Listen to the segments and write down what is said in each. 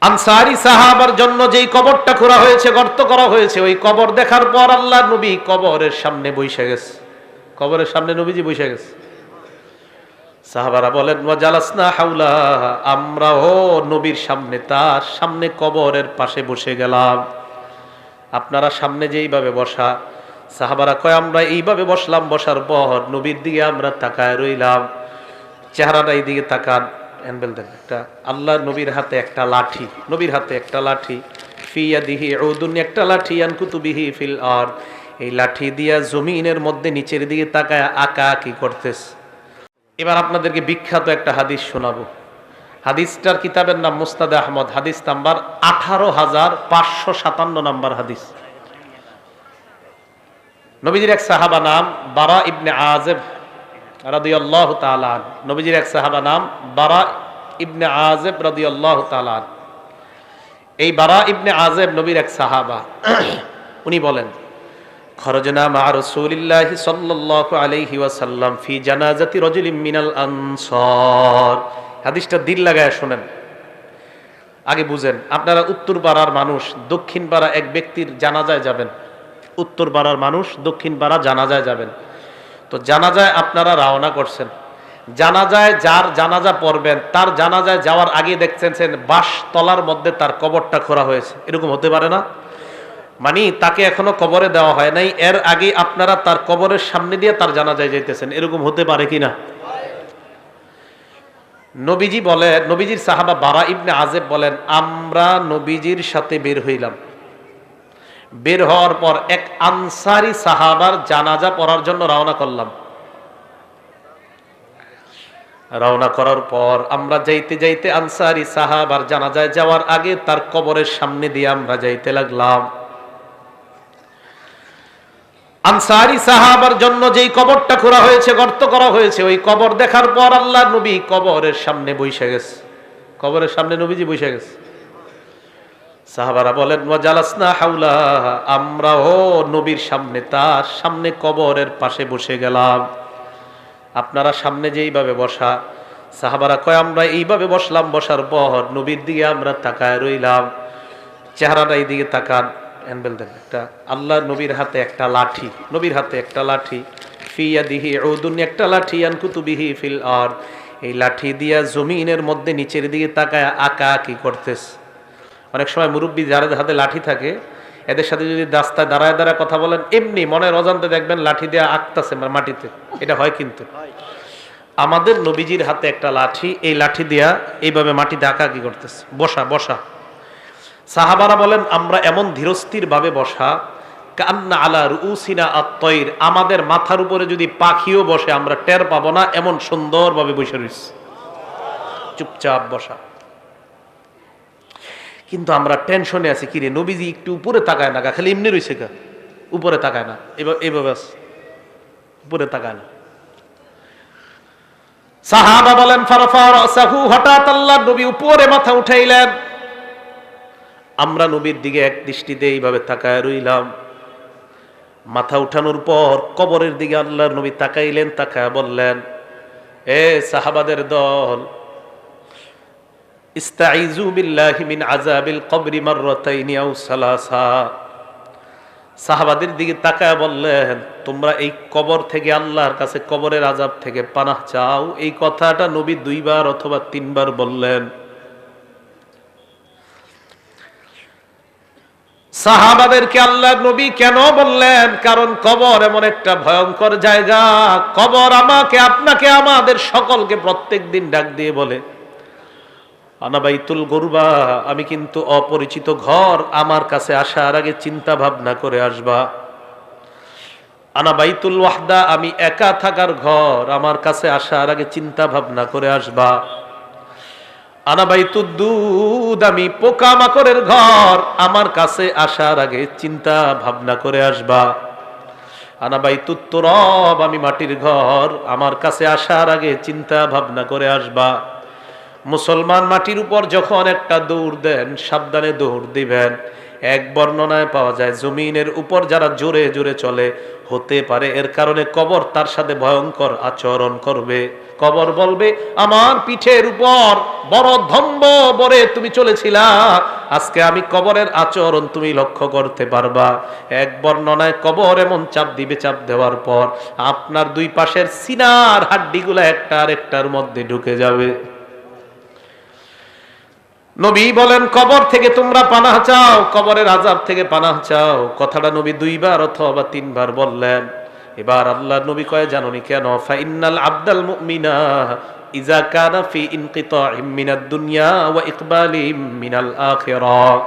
আনসারী সাহাবার জন্য যেই কবরটা খোঁড়া হয়েছে, গর্ত করা হয়েছে, ওই কবর দেখার পর আল্লাহর নবী কবরের সামনে বসে গেছে। কবরের সামনে নবীজি বসে গেছে। সাহাবারা বলেন ওয়া জালাসনা হাওলা, আমরাও নবীর সামনে, তার সামনে কবরের পাশে বসে গেলাম। আপনারা সামনে যেইভাবে বসা, সাহাবারা কয় আমরা এইভাবে বসলাম। বসার পর নবীর দিকে আমরা তাকায় রইলাম। চেহারাটা এই দিকে তাকান। হ্যান্ডেল দেন একটা। আল্লাহ নবীর হাতে একটা লাঠি, নবীর হাতে একটা লাঠি, ফিয়াদিহি উদুন, একটা লাঠি, আনকুতুবিহি ফিল আরদ, এই লাঠি দিয়া জমিনের মধ্যে নিচের দিকে তাকায় আঁকাআঁকি করতেছে। এবার আপনাদেরকে বিখ্যাত একটা হাদিস শোনাবো। হাদিসটার কিতাবের নাম মুসনাদে আহমদ, হাদিস নাম্বার 18,557 নাম্বার হাদিস। নবীজির এক সাহাবা নাম বারা ইবনে আযিব রাদিয়াল্লাহু তাআলা আনহু। নবীজির এক সাহাবা নাম বারা ইবনে আযিব রাদিয়াল্লাহু তাআলা আনহু। এই বারা ইবনে আযিব নবীর এক সাহাবা। উনি বলেন খরজনা মা রাসূলিল্লাহি সাল্লাল্লাহু আলাইহি ওয়াসাল্লাম ফি জানাজাতি রাজুলিন মিনাল আনসার। হাদিসটা দিল লাগায় শুনেন, আগে বুঝেন। আপনারা উত্তর পাড়ার মানুষ, দক্ষিণ পাড়া এক ব্যক্তির জানাজায় যাবেন। উত্তর পাড়ার মানুষ দক্ষিণ পাড়া জানাজায় যাবেন। তো জানাজায় আপনারা রওনা করছেন। জানাজায় যার জানাজা পড়বেন, তার জানাজায় যাওয়ার আগে দেখছেন বাঁশ তলার মধ্যে তার কবরটা খোঁড়া হয়েছে। এরকম হতে পারে না? মানে তাকে এখনো কবরে দেওয়া হয় নাই, এর আগে আপনারা তার কবরের সামনে দিয়ে তার জানাজায় যাইতেছেন। এরকম হতে পারে কিনা? নবীজি বলে, নবীজির সাহাবা বারা ইবনে আযিব বলেন আমরা নবীজির সাথে বের হইলাম। বের হওয়ার পর এক আনসারী সাহাবার জানাজা পড়ার জন্য রওনা করলাম। রওনা করার পর আমরা যাইতে যাইতে আনসারী সাহাবার জানাজায় যাওয়ার আগে তার কবরের সামনে দিয়ে আমরা যাইতে লাগলাম। আনসারী সাহাবার জন্য যেই কবরটা খোঁড়া হয়েছে, গর্ত করা হয়েছে, ওই কবর দেখার পর আল্লাহর নবী কবরের সামনে বসে গেছে। কবরের সামনে নবীজি বসে গেছে। সাহাবারা বলেন ওয়া জালাসনা হাওলা, আমরাও নবীর সামনে, তার সামনে কবরের পাশে বসে গেলাম। আপনারা সামনে যেইভাবে বসা, সাহাবারা কয় আমরা এইভাবে বসলাম। বসার পর নবীর দিকে আমরা তাকায় রইলাম। চেহারাটা এই দিকে তাকান। হ্যান্ডেল দেন একটা। আল্লাহর নবীর হাতে একটা লাঠি, নবীর হাতে একটা লাঠি, ফিয়াদিহি উদুন, একটা লাঠি, আনকুতুবিহি ফিল আরদ, এই লাঠি দিয়া জমিনের মধ্যে নিচের দিকে তাকায় আঁকাআঁকি করতেছে। অনেক সময় মুরব্বী যাদের হাতে লাঠি থাকে, এদের সাথে যদি রাস্তায় দাঁড়ায় দাঁড়ায় কথা বলেন, এমনি মনের অজান্তে দেখবেন লাঠি দিয়ে আঁকতেছে মাটিতে। এটা হয় কিন্তু। আমাদের নবীজির হাতে একটা লাঠি, এই লাঠি দিয়া এইভাবে মাটিতে আঁকাআঁকি করতেছে। বসা বসা। সাহাবারা বলেন আমরা এমন ধীরস্থির ভাবে বসা, কান্না আলা রুউসিনা আত-তায়র, আমাদের মাথার উপরে যদি পাখিও বসে আমরা টের পাবো না, এমন সুন্দরভাবে বসে রইছি। চুপচাপ বসা। কিন্তু আমরা টেনশনে আছি, কিরে নবীজি একটু উপরে তাকায় না, খালি এমনি রইছে কা, উপরে তাকায় না, এইভাবে উপরে তাকায় না। সাহাবা বলেন ফারফা রাসাহু, হঠাৎ আল্লাহর নবী উপরে মাথা উঠাইলেন। আমরা নবীর দিকে এক দৃষ্টিতে এইভাবে তাকায় রইলাম। মাথা উঠানোর পর কবরের দিকে আল্লাহর নবী তাকাইলেন। তাকায় বললেন এ সাহাবাদের দল, ইস্তাইযু বিল্লাহি মিন আযাবিল কবরি মাররাতাইনি আও সালাসা। সাহাবাদের দিকে তাকায় বললেন তোমরা এই কবর থেকে, আল্লাহর কাছে কবরের আযাব থেকে পানাহ চাও। এই কথাটা নবী 2 বার অথবা 3 বার বললেন। সাহাবাদেরকে আল্লাহর নবী কেন বললেন? কারণ কবর এমন একটা ভয়ঙ্কর জায়গা। কবর আমাকে, আপনাকে, আমাদের সকলকে প্রত্যেকদিন ডাক দিয়ে বলে আনা বাইতুল গুরবা, আমি কিন্তু অপরিচিত ঘর, আমার কাছে আসার আগে চিন্তা ভাবনা করে আসবা। আনা বাইতুল ওয়াহদা, আমি একা থাকার ঘর, আমার কাছে আসার আগে চিন্তা ভাবনা করে আসবা। আনা বাইতুদ্দুদ, আমি পোকামাকড়ের ঘর, আমার কাছে আসার আগে চিন্তা ভাবনা করে আসবা। আনা বাইতুত তুরাব, আমি মাটির ঘর, আমার কাছে আসার আগে চিন্তা ভাবনা করে আসবা। মুসলমান মাটির উপর যখন একটা দৌড় দেন, সাবধানে দৌড় দিবেন। এক বর্ণনায় পাওয়া যায় জমিনের উপর যারা জোরে জোরে চলে, হতে পারে এর কারণে কবর তার সাথে ভয়ঙ্কর আচরণ করবে। কবর বলবে আমার পিঠের উপর বড় ধম্ব বরে তুমি চলেছিলা, আজকে আমি কবরের আচরণ তুমি লক্ষ্য করতে পারবা। এক বর্ণনায় কবর এমন চাপ দিবে, চাপ দেওয়ার পর আপনার দুই পাশের সিনার হাড্ডিগুলো একটা আরেকটার মধ্যে ঢুকে যাবে। নবী বলেন কবর থেকে তোমরা পানাহ চাও, কবরের আযাব থেকে পানাহ চাও। কথাটা নবী দুইবার অথবা তিনবার বললেন। এবার আল্লাহ নবী কয় জানোনি কেন? ফাইন্নাল আবদাল মুমিনা ইযা কানা ফি ইনকিতাইম মিনাদ দুনিয়া ওয়া ইকবালিম মিনাল আখিরাহ।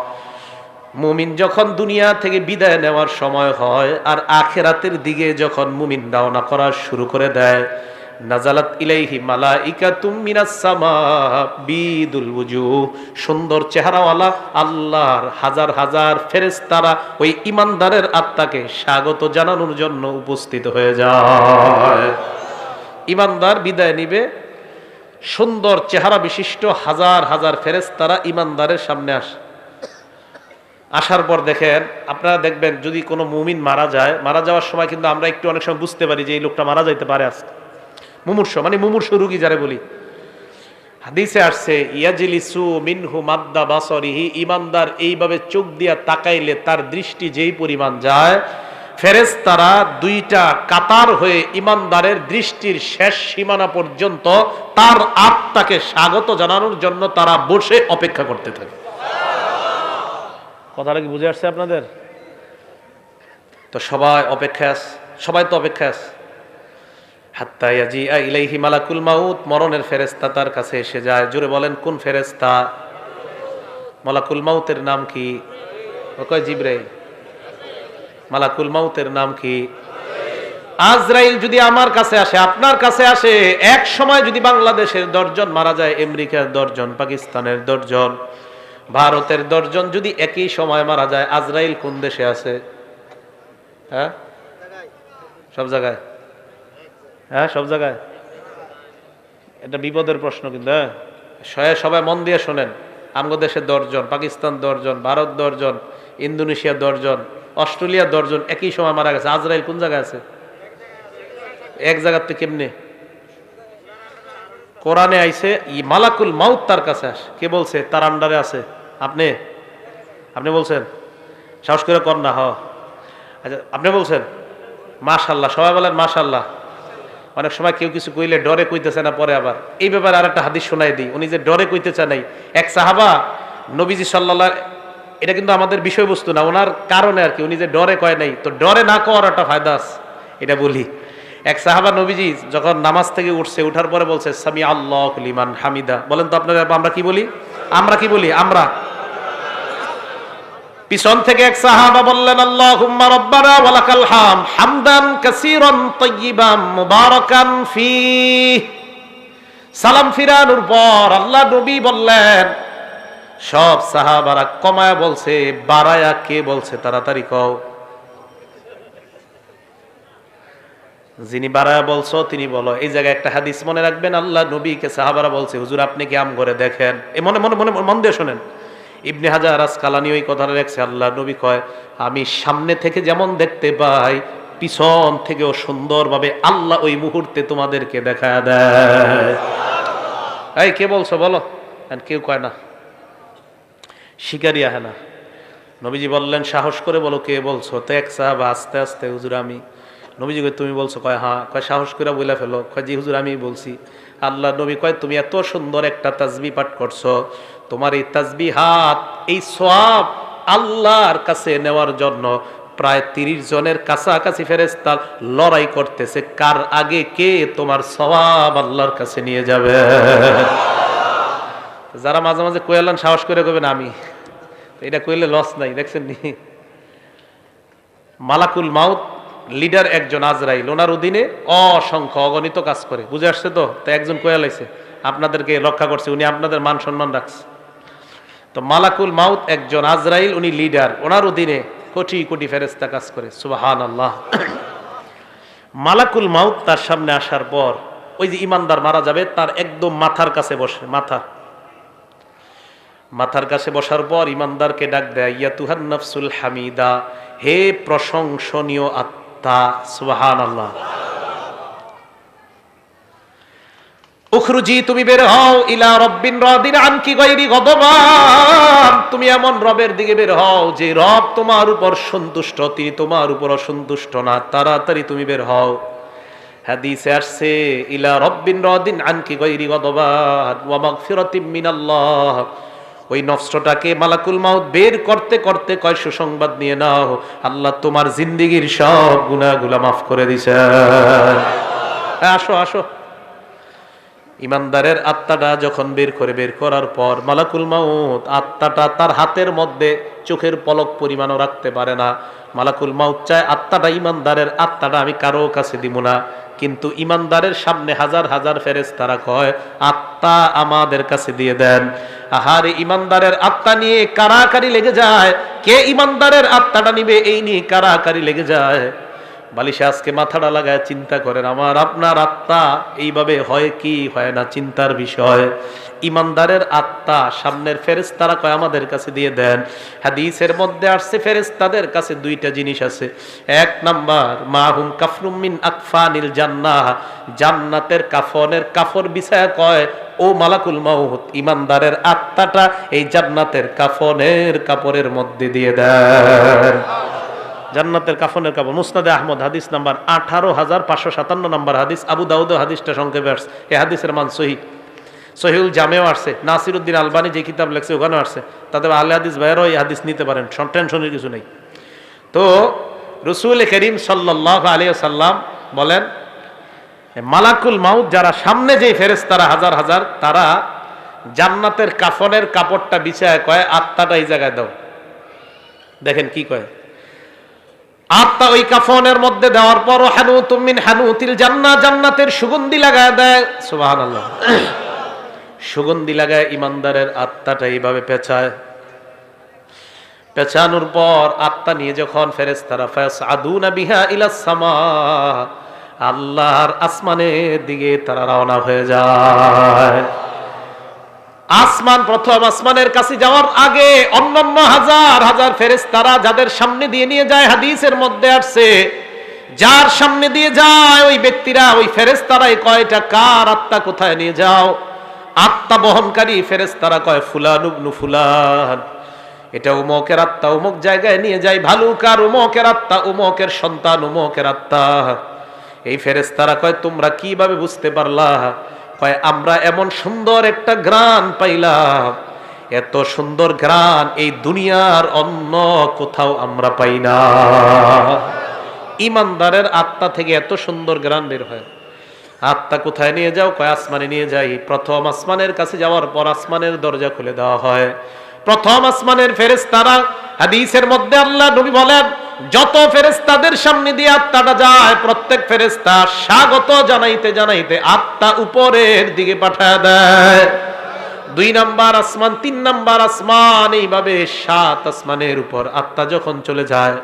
মুমিন যখন দুনিয়া থেকে বিদায় নেওয়ার সময় হয় আর আখিরাতের দিকে যখন মুমিন রওনা করা শুরু করে দেয়, নাজালাত ইলাইহি মালাইকাতুম মিনাস সামা বিদুল ওয়ুজুহ, সুন্দর চেহারাওয়ালা আল্লাহর হাজার হাজার ফেরেশতারা ওই ইমানদারের আত্মাকে স্বাগত জানানোর জন্য উপস্থিত হয়ে যায়। ইমানদার বিদায় নিবে, সুন্দর চেহারা বিশিষ্ট হাজার হাজার ফেরেশতারা ইমানদারের সামনে আসে। আসার পর দেখেন, আপনারা দেখবেন যদি কোনো মুমিন মারা যায়, মারা যাওয়ার সময় কিন্তু আমরা একটু অনেক সময় বুঝতে পারি যে এই লোকটা মারা যাইতে পারে আজকে। মুমূর্ষ মানে মুমূর্ষ রোগী যারা বলি, হাদিসে আসছে ইয়াজলিসু মিনহু মাদ্দা বাসরিহি, ইমানদার এইভাবে চোখ দিয়া তাকাইলে তার দৃষ্টি যেই পরিমাণ যায়, ফেরেশতারা দুইটা কাতার হয়ে ইমানদারের দৃষ্টির শেষ সীমানা পর্যন্ত তার আত্মাকে স্বাগত জানানোর জন্য তারা বসে অপেক্ষা করতে থাকে। কথাটা কি বুঝে আসছে আপনাদের? তো সবাই অপেক্ষা আছে, সবাই তো অপেক্ষা আছে। হাত্তা ইয়াজিআ ইলাইহি মালাকুল মাউত, মরণের ফেরেশতা তার কাছে এসে যায়। জোরে বলেন কোন ফেরেশতা? মালাকুল মাউতের নাম কি? ও কয় জিবরাইল। মালাকুল মাউতের নাম কি? আজরাইল। যদি আমার কাছে আসে, আপনার কাছে আসে, এক সময় যদি বাংলাদেশের 10 জন মারা যায়, আমেরিকার 10 জন, পাকিস্তানের 10 জন, ভারতের 10 জন যদি একই সময় মারা যায়, আজরাইল কোন দেশে আছে? হ্যাঁ, সব জায়গায়। হ্যাঁ, সব জায়গায়। এটা বিপদের প্রশ্ন কিন্তু। হ্যাঁ, সবাই মন দিয়ে শোনেন। আমগো দেশে 10 জন, পাকিস্তান 10 জন, ভারত 10 জন, ইন্দোনেশিয়া 10 জন, অস্ট্রেলিয়া 10 জন একই সময় মারা গেছে। আজরাইল কোন জায়গায় আছে? এক জায়গাতে। কেমনে? কোরআনে আইছে মালাকুল মাউত তার কাছে আসে। কে বলছে তার আন্ডারে আছে? আপনি আপনি বলছেন? সাহস করে কর না। আচ্ছা, আপনি বলছেন? মাশাআল্লাহ, সবাই বলেন মাশাআল্লাহ। অনেক সময় কেউ কিছু কইলে ডরে কইতেছে না, পরে আবার এই ব্যাপারে আর একটা হাদিস শোনাই দিই। উনি যে ডরে কইতেছে নাই, এক সাহাবা নবীজি সাল্লাল্লাহু, এটা কিন্তু আমাদের বিষয়বস্তু না, ওনার কারণে আর কি, উনি যে ডরে কয় নাই, তো ডরে না কওয়ার একটা ফায়দা আছে, এটা বলি। এক সাহাবা নবীজি যখন নামাজ থেকে উঠছে, উঠার পরে বলছে সামি আল্লাহু লিমান হামিদা। বলেন তো আপনারা আমরা কি বলি? আমরা কি বলি? আমরা। পিছন থেকে এক সাহাবা বললেন আল্লাহুম্মা রাব্বানা ওয়া লাকাল হামদ হামদান কাসীরান তাইয়িবান মুবারাকান ফীহ। সালাম ফিরানোর পর আল্লাহ নবী বললেন, সব সাহাবারা কমায়া বলছে, বাড়ায়া কে বলছে? তাড়াতাড়ি কও। যিনি বাড়ায়া বলছো তিনি বলো। এই জায়গায় একটা হাদিস মনে রাখবেন, আল্লাহ নবীকে সাহাবারা বলছে হুজুর আপনি কি আম করে দেখেন? মনে মনে মনে মন দিয়ে শোনেন। ইবনে হাজার আসকালানী ওই কথাটা লেখছে, আল্লাহ নবী কয় আমি সামনে থেকে যেমন দেখতে পাই, পিছন থেকেও সুন্দরভাবে আল্লাহ ওই মুহূর্তে তোমাদেরকে দেখা দেয়। এই কে বলছো বলো? কেউ কয় না, শিকারি আহে না। নবীজি বললেন সাহস করে বলো কে বলছো। তো এক সাহাবা আস্তে আস্তে, হুজুর আমি। নবীজি কয় তুমি বলছো? কয় হ্যাঁ। কয় সাহস করে বলে ফেলো। কয় জি হুজুর আমি বলছি। আল্লাহ নবী কয় তুমি এত সুন্দর একটা তাসবিহ পাঠ করছো, তোমার এই তাসবিহাত, এই সওয়াব আল্লাহর কাছে নেওয়ার জন্য প্রায় 30 জনের কাছাকাছি ফেরেশতা লড়াই করতেছে, কার আগে কে তোমার সওয়াব আল্লাহর কাছে নিয়ে যাবে। যারা মাঝে মাঝে কইলেন সাহস করে কইবেন আমি, এটা কইলে লস নাই। দেখছেন নি? মালাকুল মাউত লিডার একজন আজরাইল, ওনার অধীনে অসংখ্য অগণিত কাজ করে। বুঝে আসছে তো? তাই একজন কইয়া লাইছে আপনাদেরকে রক্ষা করছে, উনি আপনাদের মান সম্মান রাখছে। তো মালাকুল মাউত একজন আজরাইল, উনি লিডার, ওনার অধীনে কোটি কোটি ফেরেশতা কাজ করে। সুবহানাল্লাহ। মালাকুল মাউত তার সামনে আসার পর ওই যে ইমানদার মারা যাবে, তার একদম মাথার কাছে বসে। মাথার কাছে বসার পর ইমানদারকে ডাক দেয়, ইয়া তুহান নাফসুল হামিদা, হে প্রশংসনীয় আত্মা, সুবহানাল্লাহ। উখরুজি, তুমি বের হও, ইলা রব্বিন রাদিন আনকি গায়রি গদবান, তুমি এমন রবের দিকে বের হও যে রব তোমার উপর সন্তুষ্ট, তিনি তোমার উপর অসন্তুষ্ট না, তাড়াতাড়ি তুমি বের হও। হাদিসে আসছে, ইলা রব্বিন রাদিন আনকি গায়রি গদবান ওয়া মাগফিরাতিম মিনাল্লাহ। ওই নফসটাকে মালাকুল মাউত বের করতে করতে কয়, সুসংবাদ নিয়ে নাও, আল্লাহ তোমার জিন্দেগীর সব গুনাহগুলো মাফ করে দিয়েছেন। আসো আসো। ইমানদারের আত্মাটা যখন বের করার পর মালাকুল মাউত আত্মাটা তার হাতের মধ্যে চোখের পলক পরিমাণও রাখতে পারে না। মালাকুল মাউত চায় আত্মাটা, ইমানদারের আত্মাটা আমি কারো কাছে দিব না, কিন্তু ইমানদারের সামনে হাজার হাজার ফেরেশতারা কয়, আত্মা আমাদের কাছে দিয়ে দেন। আহারে, ইমানদারের আত্মা নিয়ে কারাকারি লেগে যায়। কে ইমানদারের আত্মাটা নিবে এই নিয়ে কারাকারি লেগে যায়। বালিশে আজকে মাথাটা লাগায় চিন্তা করেন, আমার আপনার আত্মা এইভাবে হয় কি হয় না, চিন্তার বিষয়। ইমানদারের আত্মা সামনের ফেরেশতারা কয় আমাদের কাছে দিয়ে দেন। হাদিসের মধ্যে আসছে ফেরেশতাদের কাছে দুইটা জিনিস আছে। এক নাম্বার, মাহুম কাফরুম মিন আকফানিল জান্নাহ, জান্নাতের কাফনের কাফর বিছায়া কয়, ও মালাকুল মাউত, ইমানদারের আত্মাটা এই জান্নাতের কাফনের কাপড়ের মধ্যে দিয়ে দেন। জান্নাতের কাফনের কাপড়, মুসনাদে আহমদ হাদিস নাম্বার 18,557 নম্বর হাদিস, আবু দাউদ হাদিসটা সংক্ষেপে আসছে। এই হাদিসের মান সহিহ, সহিহুল জামেও আসছে, নাসিরউদ্দিন আলবানী যে কিতাব লেখছে ওখানেও আসছে। তাদের আহলে হাদিস ভাইরাও এই হাদিস নিতে পারেন, টেনশনের কিছু নেই। তো রাসূল করিম সাল্লাল্লাহু আলাইহি ওয়াসাল্লাম বলেন, মালাকুল মাউত যারা সামনে যে ফেরেশতারা হাজার হাজার, তারা জান্নাতের কাফনের কাপড়টা বিছায় কয়, আত্মাটা এই জায়গায় দাও। দেখেন কি কয়, আত্মা ওই কাফনের মধ্যে দেওয়ার পর হানুতুম মিন হানুতিল জান্নাহ, জান্নাতের সুগন্ধি লাগায় দেয়। সুবহানাল্লাহ। সুগন্ধি লাগায় ইমানদারের আত্মাটা এইভাবে পেঁচায়। পেঁচানোর পর আত্মা নিয়ে যখন ফেরেশতারা ফায়াসআদুনা বিহা ইলাস সামা, আল্লাহর আসমানের দিকে তারা রওনা হয়ে যায়। আসমান, প্রথম আসমানের কাছে যাওয়ার আগে অন্যান্য হাজার হাজার ফেরেশতারা যাদের সামনে দিয়ে নিয়ে যায়, হাদিসের মধ্যে আসছে, যার সামনে দিয়ে যায় ওই ব্যক্তিরা, ওই ফেরেশতারাই কয়টা কার আত্মা কোথায় নিয়ে যাও। আত্মা বহনকারী ফেরেশতারা কয়, ফুলান ইবনু ফুলান, এটা উমকের আত্মা উমক জায়গায় নিয়ে যায়। ভালুকার উমকের আত্মা, উমকের সন্তান উমকের আত্মা। এই ফেরেশতারা কয়, তোমরা কিভাবে বুঝতে পারলা? কয়, আমরা এমন সুন্দর একটা ঘ্রাণ পাইলাম, এত সুন্দর ঘ্রাণ এই দুনিয়ার অন্য কোথাও আমরা পাই না। ইমানদারের আত্মা থেকে এত সুন্দর ঘ্রাণ বের হয়। আত্মা কোথায় নিয়ে যাও? কয়, আসমানে নিয়ে যাই। প্রথম আসমানের কাছে যাওয়ার পর আসমানের দরজা খুলে দেওয়া হয়। প্রথম আসমানের ফেরেশতারা, হাদিসের মধ্যে আল্লাহ নবী বলেন, যত ফেরেশতাদের সামনে দিয়ে আত্মাটা যায়, প্রত্যেক ফেরেশতা স্বাগত জানাইতে জানাইতে আত্মা উপরের দিকে পাঠায় দেয়। 2 নাম্বার আসমান, 3 নাম্বার আসমান, এইভাবে 7 আসমানের উপর আত্মা যখন চলে যায়,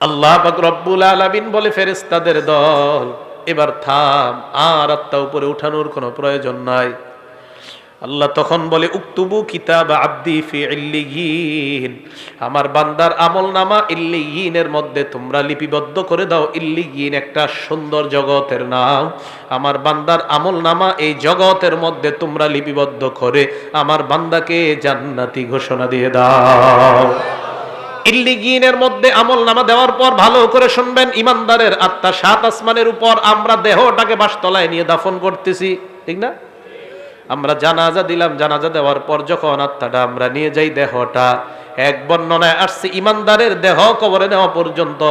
আল্লাহ পাক রব্বুল আলামিন বলে, ফেরেশতাদের দল, এবার থাম, আর আত্মা উপরে উঠানোর কোনো প্রয়োজন নাই। আল্লাহ তখন বলে, উকতুবু কিতাব আব্দি ফি ইল্লিয়িন, আমার বান্দার আমলনামা ইল্লিয়িনের মধ্যে তোমরা লিপিবদ্ধ করে দাও। ইল্লিয়িন একটা সুন্দর জগতের নাম। আমার বান্দার আমলনামা এই জগতের মধ্যে তোমরা লিপিবদ্ধ করে আমার বান্দাকে জান্নাতি ঘোষণা দিয়ে দাও। ইল্লিয়িনের মধ্যে আমলনামা দেওয়ার পর ভালো করে শুনবেন, ইমানদারের আত্মা 7 আসমানের উপর, আমরা দেহটাকে বাসতলায় নিয়ে দাফন করতেছি, ঠিক না? আমরা জানাজা দিলাম, জানাজা দেওয়ার পর যখন আত্মাটা আমরা নিয়ে যাই, দেহটা, এক বর্ণনায় আসছে, ইমানদারের দেহ কবরে নেওয়া পর্যন্ত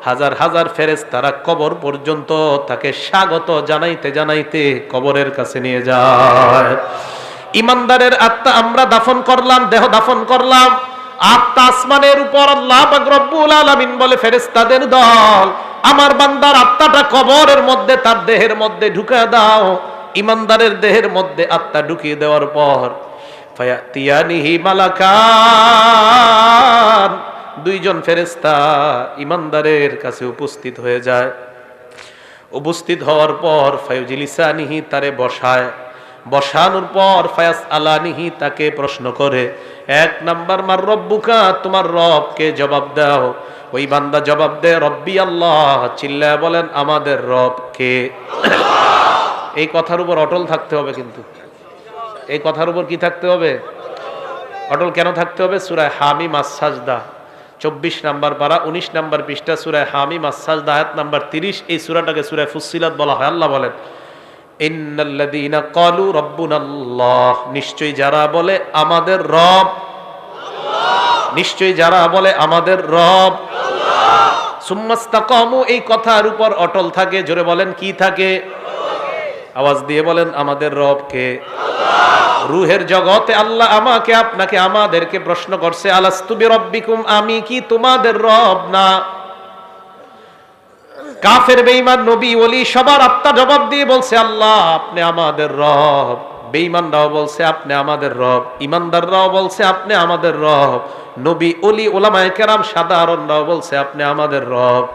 হাজার হাজার ফেরেশতারা কবর পর্যন্ত তাকে স্বাগত জানাইতে জানাইতে কবরের কাছে নিয়ে যায়। ইমানদারের আত্মা আমরা দাফন করলাম, দেহ দাফন করলাম, আত্মা আসমানের উপর। আল্লাহ পাক রব্বুল আলামিন বলে, ফেরেশতাদের দল, আমার বান্দার আত্মাটা কবরের মধ্যে তার দেহের মধ্যে ঢুকা দাও। ইমানদারের দেহের মধ্যে আত্মা ঢুকিয়ে দেওয়ার পর ফায়াতিয়ানিহি মালাকান, 2 জন ফেরেশতা ইমানদারের কাছে উপস্থিত হয়ে যায়। উপস্থিত হওয়ার পর ফায়ুজিলিসানিহি, তারে বসায়। বসানোর পর ফায়াস আলানিহি, তাকে প্রশ্ন করে, 1 নাম্বার মার রব্বুকা, তোমার রবকে জবাব দাও। ওই বান্দা জবাব দেয় রব্বি আল্লাহ, চিল্লায় বলেন আমাদের রব কে। এই কথার উপর অটল থাকতে হবে, কিন্তু এই কথার উপর কি থাকতে হবে? অটল কেন থাকতে হবে? সূরা হামিম আস-সাজদা 24 নাম্বার পারা 19 নাম্বার পৃষ্ঠা, সূরা হামিম আস-সাজদা আয়াত নাম্বার 30। এই সূরাটাকে সূরা ফুসসিলাত বলা হয়। আল্লাহ বলেন ইন্নাল্লাযীনা ক্বালু রাব্বুনাল্লাহ, নিশ্চয়ই যারা বলে আমাদের রব আল্লাহ, নিশ্চয়ই যারা বলে আমাদের রব আল্লাহ, সুম্মাস্তাকামু, এই কথার উপর অটল থাকে। জোরে বলেন কি থাকে? আওয়াজ দিয়ে বলেন আমাদের রব কে? আল্লাহ। রূহের জগতে আল্লাহ আমাকে, আপনাকে, আমাদেরকে প্রশ্ন করছে আলাস্তু বিরাব্বিকুম, আমি কি তোমাদের রব না? কাফের, বেঈমান, নবী, ওলি সবার আত্মা জবাব দিয়ে বলছে আল্লাহ আপনি আমাদের রব। বেঈমানরাও বলছে আপনি আমাদের রব, ইমানদাররাও বলছে আপনি আমাদের রব, নবী, ওলি, ওলামায়ে কেরাম, সাধারণরাও বলছে আপনি আমাদের রব।